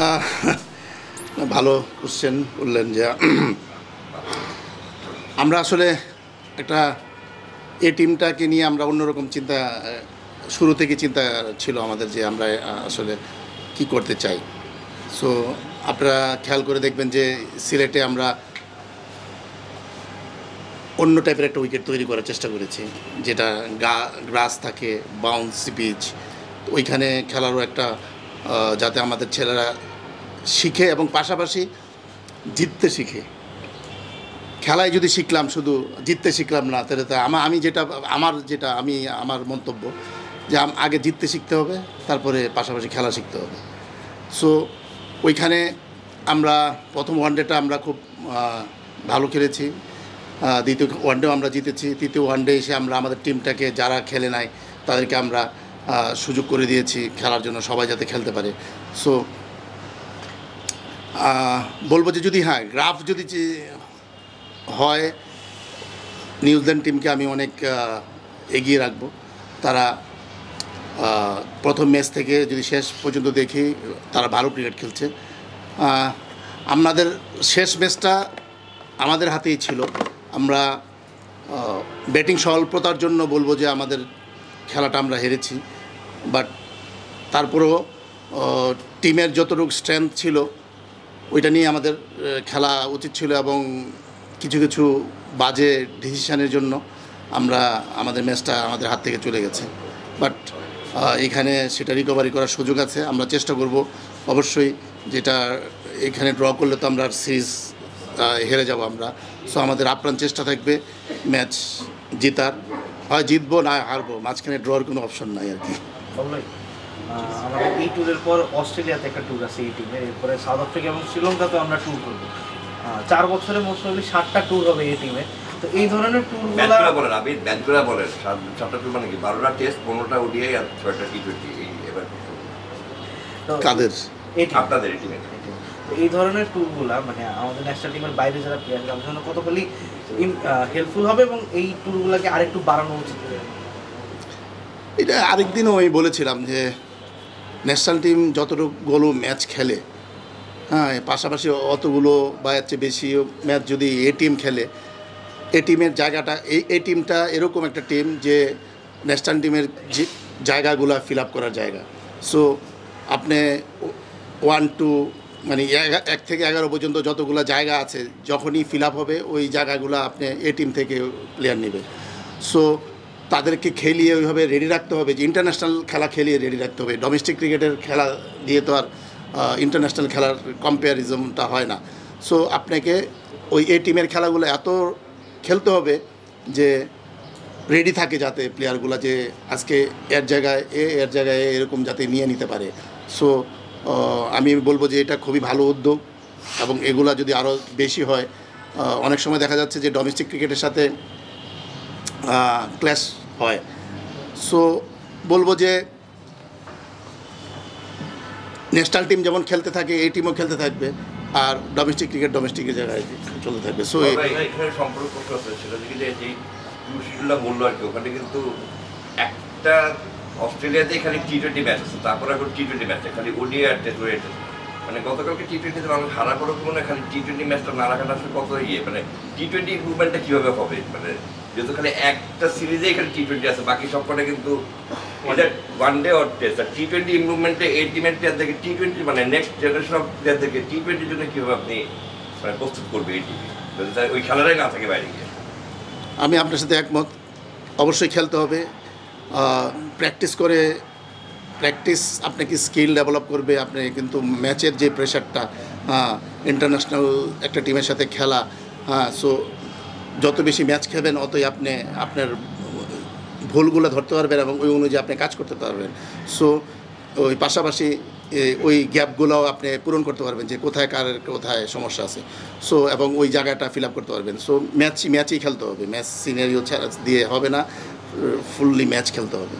আহ, ভালো কোশ্চেন বললেন যে আমরা আসলে একটা এই টিমটাকে নিয়ে আমরা অন্যরকম চিন্তা শুরু থেকে চিন্তা ছিল আমাদের যে আমরা আসলে কি করতে চাই। সো আপনারা খেয়াল করে দেখবেন যে সিলেটে আমরা অন্য টাইপের একটা উইকেট তৈরি করার চেষ্টা করেছি, যেটা গ্রাস থাকে, বাউন্সি পিচ, ওইখানে খেলারও একটা যাতে আমাদের ছেলেরা শিখে এবং পাশাপাশি জিততে শিখে। খেলায় যদি শিখলাম শুধু জিততে শিখলাম না, তাহলে তা আমার মন্তব্য যে আগে জিততে শিখতে হবে, তারপরে পাশাপাশি খেলা শিখতে হবে। সো ওইখানে আমরা প্রথম ওয়ানডেটা আমরা খুব ভালো খেলেছি, দ্বিতীয় ওয়ানডেও আমরা জিতেছি, তৃতীয় ওয়ানডে এসে আমরা আমাদের টিমটাকে যারা খেলে নাই তাদেরকে আমরা সুযোগ করে দিয়েছি খেলার জন্য, সবাই যাতে খেলতে পারে। সো বলবো যে যদি গ্রাফ যদি হয়, নিউজিল্যান্ড টিমকে আমি অনেক এগিয়ে রাখবো। তারা প্রথম ম্যাচ থেকে যদি শেষ পর্যন্ত দেখি তারা ভালো ক্রিকেট খেলছে। আমাদের শেষ ম্যাচটা আমাদের হাতেই ছিল। আমরা ব্যাটিং স্বল্পতার জন্য বলবো যে আমাদের খেলাটা আমরা হেরেছি, বাট তারপরেও টিমের যতটুকু স্ট্রেংথ ছিল ওইটা নিয়ে আমাদের খেলা উচিত ছিল, এবং কিছু কিছু বাজে ডিসিশানের জন্য আমাদের ম্যাচটা আমাদের হাত থেকে চলে গেছে। বাট এখানে সেটা রিকভারি করার সুযোগ আছে, আমরা চেষ্টা করব অবশ্যই। যেটা এখানে ড্র করলে তো আমরা সিরিজ হেরে যাব আমরা। সো আমাদের আপ্রাণ চেষ্টা থাকবে ম্যাচ জেতার, হয় জিতবো না হারবো, মাঝখানে ড্রর কোনো অপশন নাই আর কি। আমাদের এই ট্যুরের পর অস্ট্রেলিয়াতে একটা ট্যুর আছে এই টিমের, এরপরে সাউথ আফ্রিকা এবং শ্রীলঙ্কাতেও আমরা ট্যুর করবো। 4 বছরে মোস্ট প্রবাবলি 7টা ট্যুর হবে এই টিমে। তো এই ধরনের ট্যুরগুলো বলেন, আপনি ব্যাচগুলো বলেন, 7টা ট্যুর মানে কি? 12টা টেস্ট, 15টা ওডিআই আর 6টা টি20 এবার কাদের আপনাদের এই টিমে। এই ধরনের ট্যুরগুলা মানে আমাদের ন্যাশনাল টিমের বাইরে যারা প্লেয়ার তাদের জন্য কতখানি হেল্পফুল হবে, এবং এই ট্যুরগুলোকে আরেকটু বাড়ানো উচিত। এটা আরেকদিনও আমি বলেছিলাম যে ন্যাশনাল টিম যতটুকুগুলো ম্যাচ খেলে, পাশাপাশি অতগুলো বা এর চেয়ে বেশি ম্যাচ যদি এ টিম খেলে, এ টিমের জায়গাটা এই টিমটা এরকম একটা টিম যে ন্যাশনাল টিমের যে জায়গাগুলো ফিল আপ করার জায়গা। সো আপনি 1 to মানে 1 থেকে 11 পর্যন্ত যতগুলো জায়গা আছে, যখনই ফিল আপ হবে ওই জায়গাগুলো আপনি এ টিম থেকে প্লেয়ার নেবে। সো তাদেরকে খেলিয়ে ওইভাবে রেডি রাখতে হবে, যে ইন্টারন্যাশনাল খেলা খেলিয়ে রেডি রাখতে হবে। ডোমেস্টিক ক্রিকেটের খেলা দিয়ে তো আর ইন্টারন্যাশনাল খেলার কম্প্যারিজনটা হয় না। সো আপনাকে ওই এ টিমের খেলাগুলো এত খেলতে হবে যে রেডি থাকে, যাতে প্লেয়ারগুলো যে আজকে এর জায়গায় এরকম যাতে নিয়ে নিতে পারে। সো আমি বলবো যে এটা খুবই ভালো উদ্যোগ, এবং এগুলা যদি আরও বেশি হয়। অনেক সময় দেখা যাচ্ছে যে ডোমেস্টিক ক্রিকেটের সাথে ক্ল্যাশ হয়। সো বলবো যে ন্যাশনাল টিম যেমন খেলতে থাকে, এই টিমও খেলতে থাকবে, আর ডোমেস্টিক ক্রিকেট ডোমেস্টিকের জায়গায় চলতে থাকবে। সো এখানে সম্পর্ক ছিল যে শিডিউলটা বললো আর কি, ওখানে কিন্তু একটা অস্ট্রেলিয়াতে খালি টি20 ম্যাচ আছে, তারপরে এখন টি20 ম্যাচ, খালি ওডিআই আর টেস্ট হয়েছে। মানে গতকালকে টি20তে মানুষ হারা করে মনে খালি টি20 ম্যাচটা না রাখাটা আসলে কত মানে টি20 ইম্প্রুভমেন্টটা কীভাবে হবে? মানে যেহেতু খালি একটা সিরিজে এখানে টি20 আছে, বাকি সবকটা কিন্তু ওয়ান ডে অর টেস্ট। আর টি20 ইম্প্রুভমেন্টে এই টিমের প্লেয়ারদেরকে টি20 মানে নেক্সট জেনারেশন অফ প্লেয়ারদেরকে টি20 জন্য কীভাবে আপনি মানে প্রস্তুত করবে এই টিমে, ওই খেলাটাই না থাকে বাইরে গিয়ে? আমি আপনার সাথে একমত, অবশ্যই খেলতে হবে। প্র্যাকটিস আপনাকে স্কিল ডেভেলপ করবে। আপনি কিন্তু ম্যাচের যে প্রেশারটা, ইন্টারন্যাশনাল একটা টিমের সাথে খেলা, সো যত বেশি ম্যাচ খেলবেন অতই আপনি আপনার ভুলগুলো ধরতে পারবেন এবং ওই অনুযায়ী আপনি কাজ করতে পারবেন। সো ওই পাশাপাশি ওই গ্যাপগুলোও আপনি পূরণ করতে পারবেন, যে কোথায় সমস্যা আছে। সো এবং ওই জায়গাটা ফিল আপ করতে পারবেন। সো ম্যাচই খেলতে হবে, ম্যাচ সিনারিও দিয়ে হবে না, ফুললি ম্যাচ খেলতে হবে।